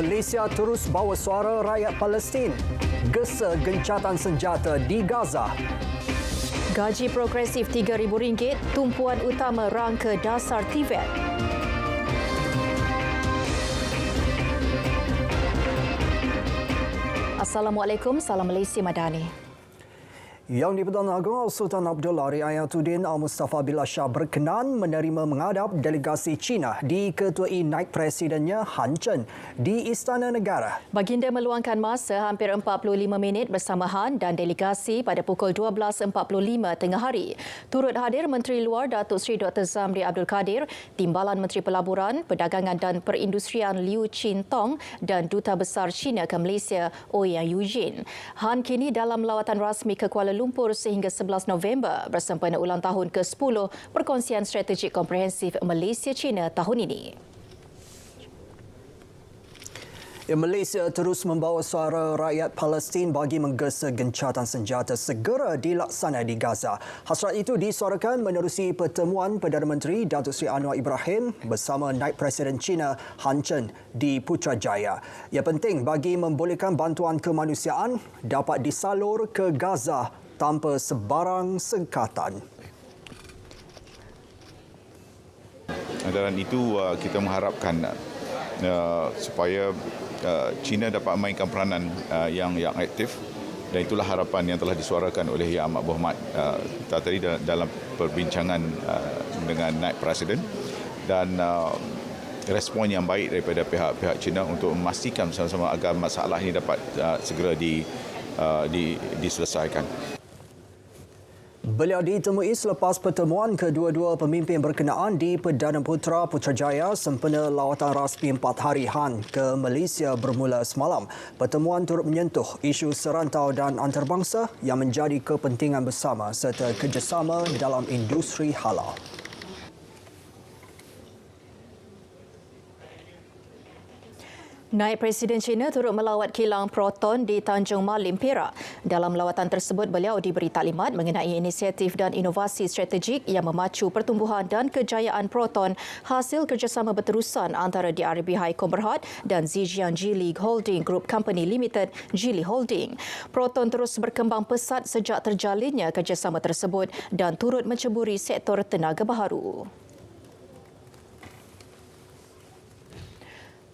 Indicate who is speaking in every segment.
Speaker 1: Malaysia terus bawa suara rakyat Palestin. Gesa gencatan senjata di Gaza.
Speaker 2: Gaji progresif RM3,000, tumpuan utama rangka dasar TVET. Assalamualaikum, salam Malaysia Madani.
Speaker 1: Yang di-Perdana Agong Sultan Abdullah Riayatuddin Al-Mustafa Billah Shah berkenan menerima menghadap delegasi China diketuai Naib Presidennya Han Zheng di Istana Negara.
Speaker 2: Baginda meluangkan masa hampir 45 minit bersama Han dan delegasi pada pukul 12.45 tengah hari. Turut hadir Menteri Luar Datuk Seri Dr. Zamri Abdul Kadir, Timbalan Menteri Pelaburan, Perdagangan dan Perindustrian Liu Chin Tong dan Duta Besar China ke Malaysia Ouyang Eugene. Han kini dalam lawatan rasmi ke Kuala Lumpur sehingga 11 November bersempena ulang tahun ke-10 Perkongsian Strategik Komprehensif Malaysia-China tahun ini.
Speaker 1: Malaysia terus membawa suara rakyat Palestin bagi menggesa gencatan senjata segera dilaksana di Gaza. Hasrat itu disuarakan menerusi pertemuan Perdana Menteri Datuk Seri Anwar Ibrahim bersama Naib Presiden China Han Zheng di Putrajaya. Ia penting bagi membolehkan bantuan kemanusiaan dapat disalur ke Gaza tanpa sebarang sengkatan.
Speaker 3: Dan itu kita mengharapkan supaya China dapat mainkan peranan yang aktif, dan itulah harapan yang telah disuarakan oleh Yang Amat Berhormat tadi dalam perbincangan dengan Naib Presiden, dan respon yang baik daripada pihak China untuk memastikan bersama-sama agar masalah ini dapat segera diselesaikan.
Speaker 1: Beliau ditemui selepas pertemuan kedua-dua pemimpin berkenaan di Perdana Putra Putrajaya sempena lawatan rasmi 4 hari Han ke Malaysia bermula semalam. Pertemuan turut menyentuh isu serantau dan antarabangsa yang menjadi kepentingan bersama serta kerjasama dalam industri halal.
Speaker 2: Naib Presiden China turut melawat kilang Proton di Tanjung Malim, Perak. Dalam lawatan tersebut, beliau diberi taklimat mengenai inisiatif dan inovasi strategik yang memacu pertumbuhan dan kejayaan Proton hasil kerjasama berterusan antara DRB Haikom Berhad dan Zhejiang Geely Holding Group Company Limited, Geely Holding. Proton terus berkembang pesat sejak terjalinnya kerjasama tersebut dan turut menceburi sektor tenaga baharu.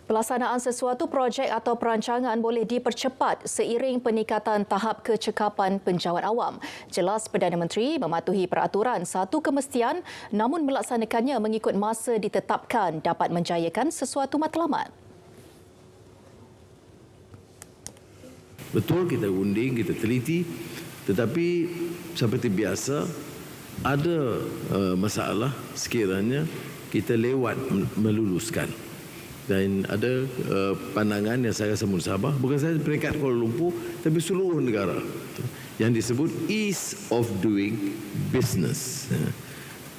Speaker 2: Pelaksanaan sesuatu projek atau perancangan boleh dipercepat seiring peningkatan tahap kecekapan penjawat awam. Jelas Perdana Menteri mematuhi peraturan satu kemestian, namun melaksanakannya mengikut masa ditetapkan dapat menjayakan sesuatu matlamat.
Speaker 4: Betul, kita unding, kita teliti, tetapi seperti biasa ada masalah sekiranya kita lewat meluluskan. Dan ada pandangan yang saya rasa musabah, bukan sahaja peringkat Kuala Lumpur, tapi seluruh negara, yang disebut ease of doing business.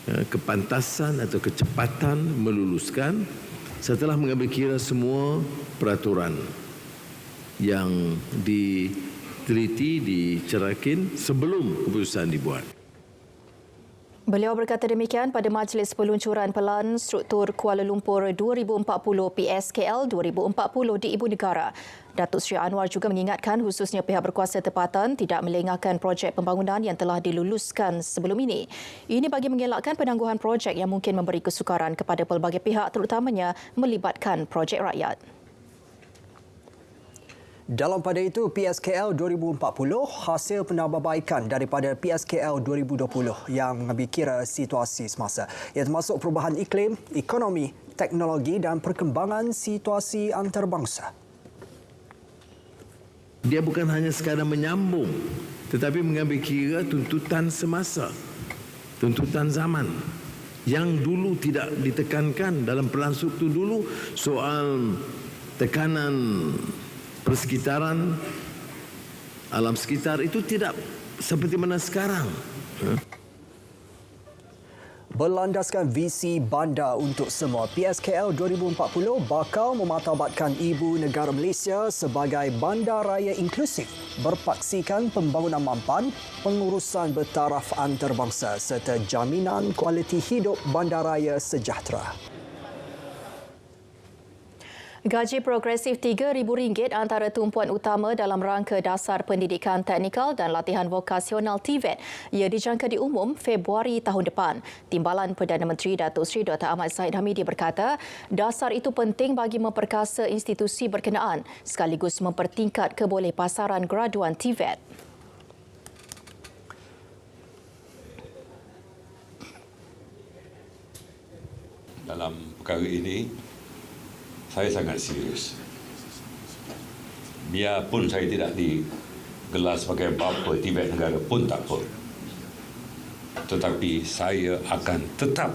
Speaker 4: Kepantasan atau kecepatan meluluskan setelah mengambil kira semua peraturan yang diteliti, dicerakin sebelum keputusan dibuat.
Speaker 2: Beliau berkata demikian pada Majlis Peluncuran Pelan Struktur Kuala Lumpur 2040 PSKL 2040 di Ibu Negara. Datuk Seri Anwar juga mengingatkan khususnya pihak berkuasa tempatan tidak melengahkan projek pembangunan yang telah diluluskan sebelum ini. Ini bagi mengelakkan penangguhan projek yang mungkin memberi kesukaran kepada pelbagai pihak, terutamanya melibatkan projek rakyat.
Speaker 1: Dalam pada itu, PSKL 2040 hasil penambahbaikan daripada PSKL 2020 yang mengambil kira situasi semasa, yang termasuk perubahan iklim, ekonomi, teknologi dan perkembangan situasi antarabangsa.
Speaker 4: Dia bukan hanya sekadar menyambung, tetapi mengambil kira tuntutan semasa, tuntutan zaman yang dulu tidak ditekankan dalam pelan struktur dulu, soal tekanan persekitaran, alam sekitar itu tidak seperti mana sekarang.
Speaker 1: Berlandaskan visi Bandar untuk Semua, PSKL 2040 bakal memartabatkan ibu negara Malaysia sebagai bandar raya inklusif, berpaksikan pembangunan mampan, pengurusan bertaraf antarabangsa serta jaminan kualiti hidup bandaraya sejahtera.
Speaker 2: Gaji progresif RM3,000 antara tumpuan utama dalam rangka dasar pendidikan teknikal dan latihan vokasional TVET. Ia dijangka diumum Februari tahun depan. Timbalan Perdana Menteri Datuk Seri Dr. Ahmad Zahid Hamidi berkata, dasar itu penting bagi memperkasa institusi berkenaan sekaligus mempertingkat kebolehpasaran graduan TVET.
Speaker 5: Dalam perkara ini, saya sangat serius. Biarpun saya tidak digelar sebagai bapa TVET negara pun tak apa. Tetapi saya akan tetap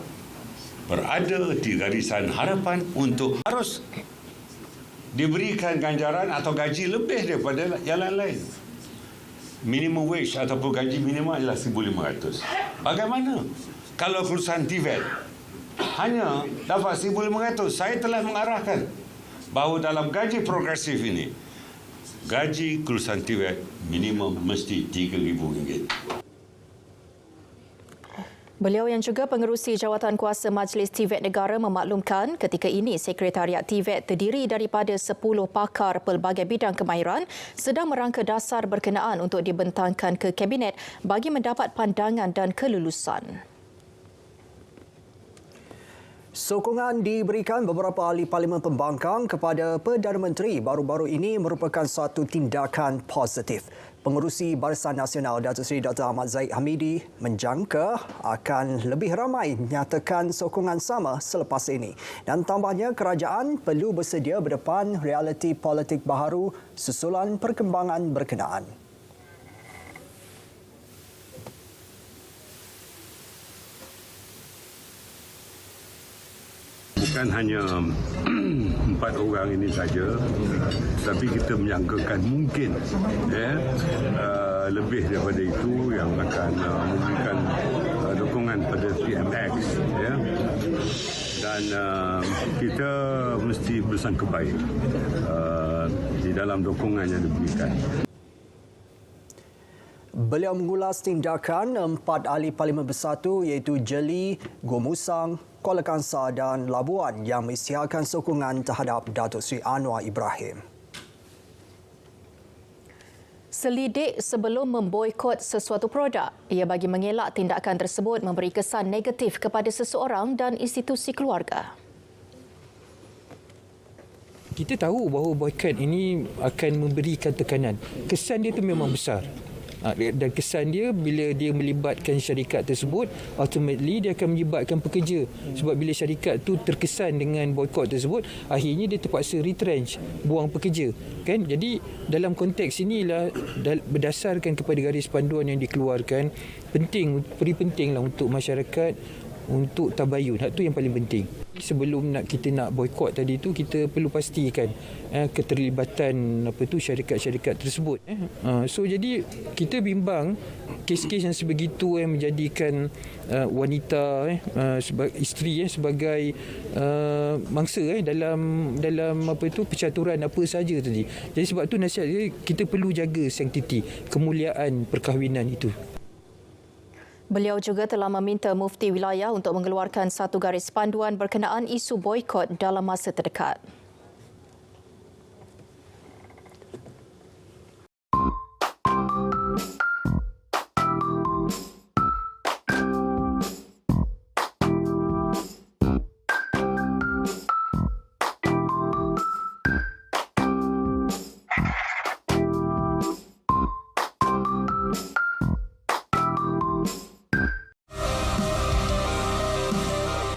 Speaker 5: berada di garisan harapan untuk harus diberikan ganjaran atau gaji lebih daripada yang lain. Minimum wage ataupun gaji minimum adalah RM1,500. Bagaimana kalau perusahaan TVET hanya dapat RM1,500? Saya telah mengarahkan bahawa dalam gaji progresif ini, gaji kelulusan TVET minimum mesti RM3,000.
Speaker 2: Beliau yang juga pengerusi jawatan kuasa Majlis TVET Negara memaklumkan ketika ini Sekretariat TVET terdiri daripada 10 pakar pelbagai bidang kemahiran sedang merangka dasar berkenaan untuk dibentangkan ke Kabinet bagi mendapat pandangan dan kelulusan.
Speaker 1: Sokongan diberikan beberapa ahli Parlimen Pembangkang kepada Perdana Menteri baru-baru ini merupakan suatu tindakan positif. Pengerusi Barisan Nasional Datuk Seri Dr. Ahmad Zahid Hamidi menjangka akan lebih ramai menyatakan sokongan sama selepas ini. Dan tambahnya, kerajaan perlu bersedia berdepan realiti politik baharu susulan perkembangan berkenaan.
Speaker 5: Bukan hanya 4 orang ini saja, tapi kita menyangkakan mungkin lebih daripada itu yang akan memberikan dukungan pada PMX. Dan kita mesti bersangka baik di dalam dukungan yang diberikan.
Speaker 1: Beliau mengulas tindakan 4 ahli Parlimen Bersatu iaitu Jeli, Gomusang, Kuala Kangsar dan Labuan yang mengisytiharkan sokongan terhadap Datuk Seri Anwar Ibrahim.
Speaker 2: Selidik sebelum memboikot sesuatu produk. Ia bagi mengelak tindakan tersebut memberi kesan negatif kepada seseorang dan institusi keluarga.
Speaker 6: Kita tahu bahawa boikot ini akan memberikan tekanan. Kesan dia itu memang besar. Dan kesan dia bila dia melibatkan syarikat tersebut, ultimately dia akan melibatkan pekerja. Sebab bila syarikat tu terkesan dengan boikot tersebut, akhirnya dia terpaksa retrench, buang pekerja. Kan? Jadi dalam konteks inilah, berdasarkan kepada garis panduan yang dikeluarkan, pentinglah untuk masyarakat untuk tabayun. Itu yang paling penting. Sebelum kita nak boikot tadi tu, kita perlu pastikan keterlibatan syarikat-syarikat tersebut. So jadi kita bimbang kes-kes yang sebegitu yang menjadikan wanita sebagai isteri sebagai mangsa dalam percaturan apa saja tadi. Jadi sebab tu nasihat dia, kita perlu jaga sanctity, kemuliaan perkahwinan itu.
Speaker 2: Beliau juga telah meminta mufti wilayah untuk mengeluarkan satu garis panduan berkenaan isu boikot dalam masa terdekat.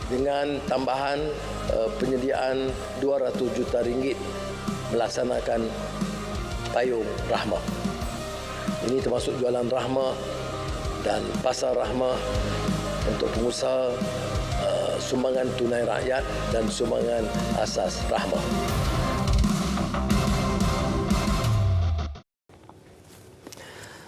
Speaker 4: Dengan tambahan penyediaan RM200 juta melaksanakan payung rahmah. Ini termasuk jualan rahmah dan pasar rahmah untuk pengusaha, sumbangan tunai rakyat dan sumbangan asas rahmah.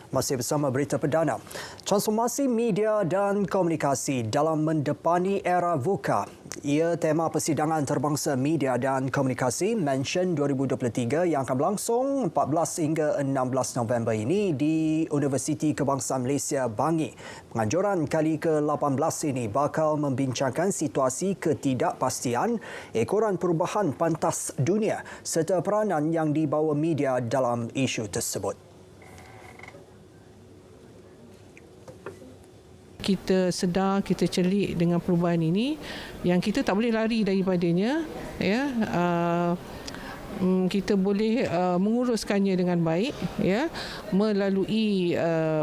Speaker 1: Masih bersama Berita Perdana. Transformasi media dan komunikasi dalam mendepani era VUCA. Ia tema persidangan terbangsa media dan komunikasi Mention 2023 yang akan berlangsung 14 hingga 16 November ini di Universiti Kebangsaan Malaysia Bangi. Penganjuran kali ke-18 ini bakal membincangkan situasi ketidakpastian ekoran perubahan pantas dunia serta peranan yang dibawa media dalam isu tersebut.
Speaker 7: Kita sedar, kita celik dengan perubahan ini yang kita tak boleh lari daripadanya, ya. Kita boleh menguruskannya dengan baik, ya, melalui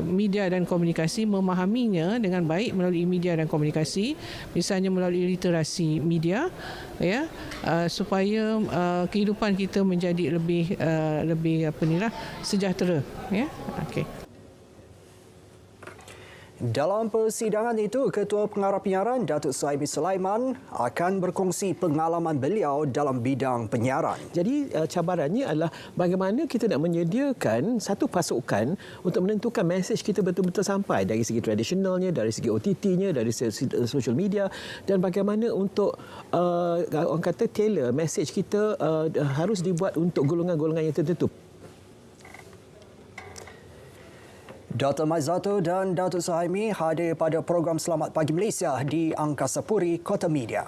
Speaker 7: media dan komunikasi, memahaminya dengan baik melalui media dan komunikasi, misalnya melalui literasi media, ya, supaya kehidupan kita menjadi lebih sejahtera, ya. Okey.
Speaker 1: Dalam persidangan itu, Ketua Pengarah Penyiaran Datuk Suhaimi Sulaiman akan berkongsi pengalaman beliau dalam bidang penyiaran.
Speaker 8: Jadi cabarannya adalah bagaimana kita nak menyediakan satu pasukan untuk menentukan mesej kita betul-betul sampai dari segi tradisionalnya, dari segi OTT-nya, dari segi social media, dan bagaimana untuk orang kata tailor mesej kita harus dibuat untuk golongan-golongan yang tertentu.
Speaker 1: Dr. Maizato dan Datuk Suhaimi hadir pada program Selamat Pagi Malaysia di Angkasa Puri, Kota Media.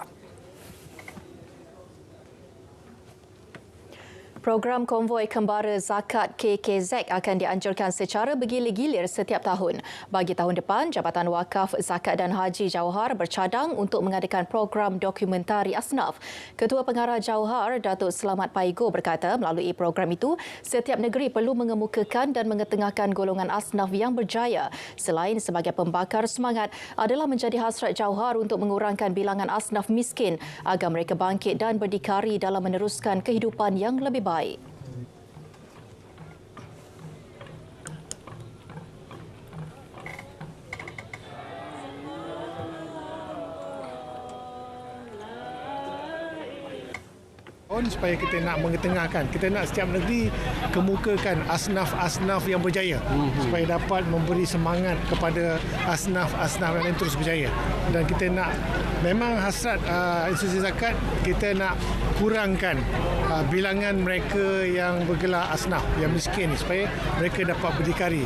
Speaker 2: Program konvoi kembara zakat KKZ akan dianjurkan secara bergilir-gilir setiap tahun. Bagi tahun depan, Jabatan Wakaf Zakat dan Haji Jauhar bercadang untuk mengadakan program dokumentari asnaf. Ketua Pengarah Jauhar, Datuk Selamat Paigo berkata melalui program itu, setiap negeri perlu mengemukakan dan mengetengahkan golongan asnaf yang berjaya. Selain sebagai pembakar semangat, adalah menjadi hasrat Jauhar untuk mengurangkan bilangan asnaf miskin agar mereka bangkit dan berdikari dalam meneruskan kehidupan yang lebih baik.
Speaker 9: Supaya kita nak mengetengahkan, kita nak setiap negeri kemukakan asnaf-asnaf yang berjaya supaya dapat memberi semangat kepada asnaf-asnaf yang lain terus berjaya. Dan kita nak, memang hasrat institusi zakat, kita nak kurangkan bilangan mereka yang bergelar asnaf, yang miskin supaya mereka dapat berdikari.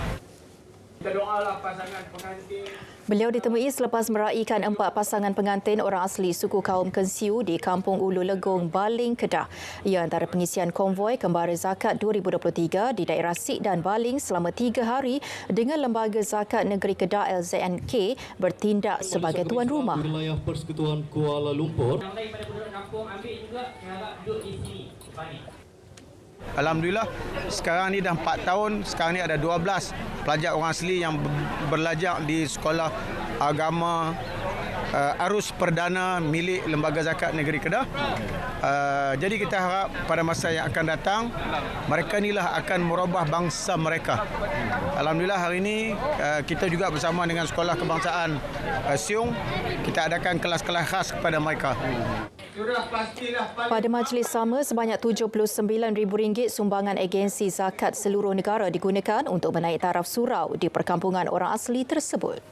Speaker 9: Kita doalah pasangan pengantin.
Speaker 2: Beliau ditemui selepas meraihkan 4 pasangan pengantin orang asli suku kaum Kensiu di Kampung Ulu Legong, Baling, Kedah. Ia antara pengisian konvoi kembara zakat 2023 di daerah Sik dan Baling selama 3 hari dengan Lembaga Zakat Negeri Kedah LZNK bertindak sebagai tuan rumah.
Speaker 10: Wilayah Persekutuan Kuala Lumpur.
Speaker 11: Alhamdulillah, sekarang ni dah 4 tahun, sekarang ni ada 12 pelajar orang asli yang belajar di sekolah agama arus perdana milik Lembaga Zakat Negeri Kedah. Jadi kita harap pada masa yang akan datang, mereka inilah akan merubah bangsa mereka. Alhamdulillah hari ini kita juga bersama dengan Sekolah Kebangsaan Siung, kita adakan kelas-kelas khas kepada mereka.
Speaker 2: Pada majlis sama, sebanyak RM79,000 sumbangan agensi zakat seluruh negara digunakan untuk menaik taraf surau di perkampungan orang asli tersebut.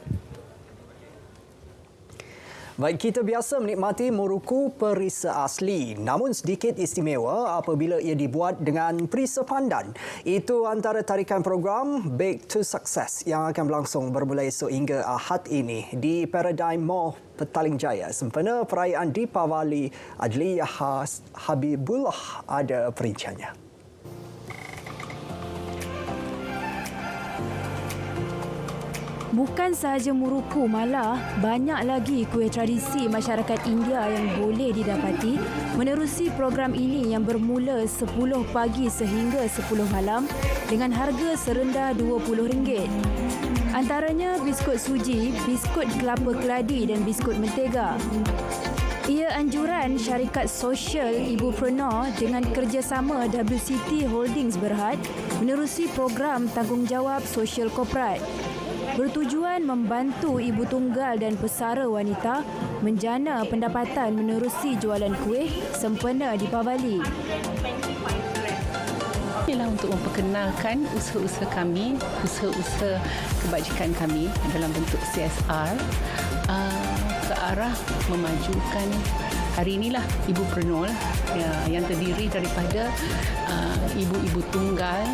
Speaker 1: Baik, kita biasa menikmati muruku perisa asli, namun sedikit istimewa apabila ia dibuat dengan perisa pandan. Itu antara tarikan program Bake to Success yang akan berlangsung bermula esok hingga Ahad ini di Paradigm Mall, Petaling Jaya. Sempena perayaan Deepavali, Adliyah Habibullah ada perinciannya.
Speaker 12: Bukan sahaja muruku, malah banyak lagi kuih tradisi masyarakat India yang boleh didapati menerusi program ini yang bermula 10 pagi sehingga 10 malam dengan harga serendah RM20. Antaranya biskut suji, biskut kelapa keladi dan biskut mentega. Ia anjuran syarikat sosial Ibupreneur dengan kerjasama WCT Holdings Berhad menerusi program tanggungjawab sosial korporat. Bertujuan membantu ibu tunggal dan pesara wanita menjana pendapatan menerusi jualan kuih sempena Deepavali.
Speaker 13: Inilah untuk memperkenalkan usaha-usaha kami, usaha-usaha kebajikan kami dalam bentuk CSR ke arah memajukan Hari inilah Ibupreneur yang terdiri daripada ibu-ibu tunggal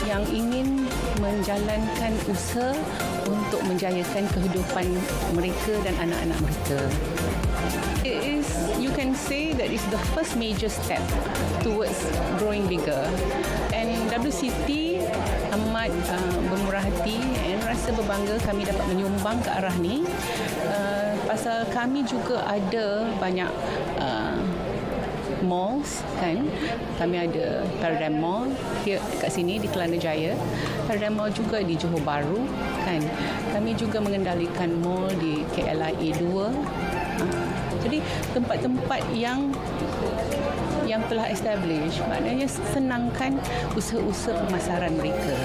Speaker 13: yang ingin menjalankan usaha untuk menjayakan kehidupan mereka dan anak-anak mereka. It is, you can say that it's the first major step towards growing bigger. And WCT amat bermurah hati dan rasa berbangga kami dapat menyumbang ke arah ni. Pasal kami juga ada banyak malls kan. Kami ada Paradigm Mall kat sini di Kelana Jaya. Paradigm Mall juga di Johor Bahru kan. Kami juga mengendalikan mall di KLIA 2. Jadi tempat-tempat yang telah establish, maknanya senangkan usaha-usaha pemasaran mereka.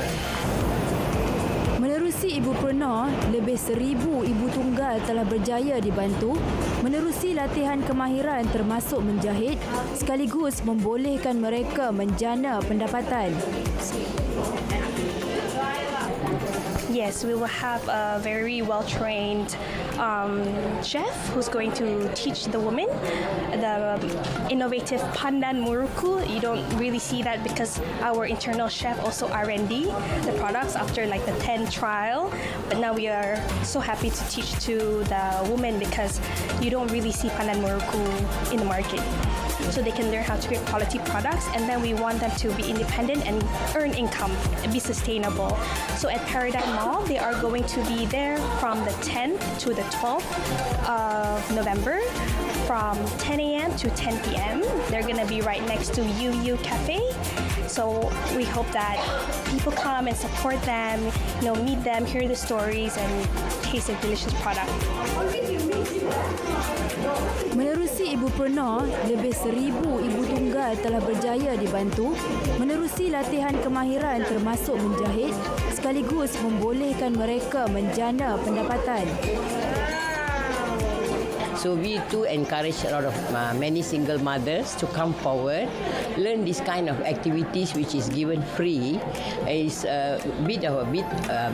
Speaker 12: Menerusi Ibupreneur, lebih 1,000 ibu tunggal telah berjaya dibantu menerusi latihan kemahiran termasuk menjahit sekaligus membolehkan mereka menjana pendapatan.
Speaker 14: Yes, we will have a very well-trained chef who's going to teach the women the innovative pandan muruku. You don't really see that because our internal chef also R&D the products after like the 10 trial. But now we are so happy to teach to the women because you don't really see pandan muruku in the market. So they can learn how to create quality products, and then we want them to be independent and earn income and be sustainable. So at Paradigm Mall, they are going to be there from the 10th to the 12th of November from 10 a.m. to 10 p.m. They're going to be right next to UU Cafe. So we hope that people come and support them, meet them, hear the stories, and taste a delicious product.
Speaker 12: Menerusi Ibupreneur, lebih 1,000 ibu tunggal telah berjaya dibantu menerusi latihan kemahiran termasuk menjahit sekaligus membolehkan mereka menjana pendapatan.
Speaker 15: So we too encourage a lot of many single mothers to come forward, learn this kind of activities which is given free. Is a bit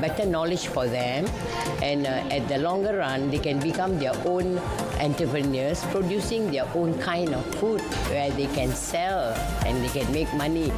Speaker 15: better knowledge for them, and at the longer run they can become their own entrepreneurs, producing their own kind of food where they can sell and they can make money.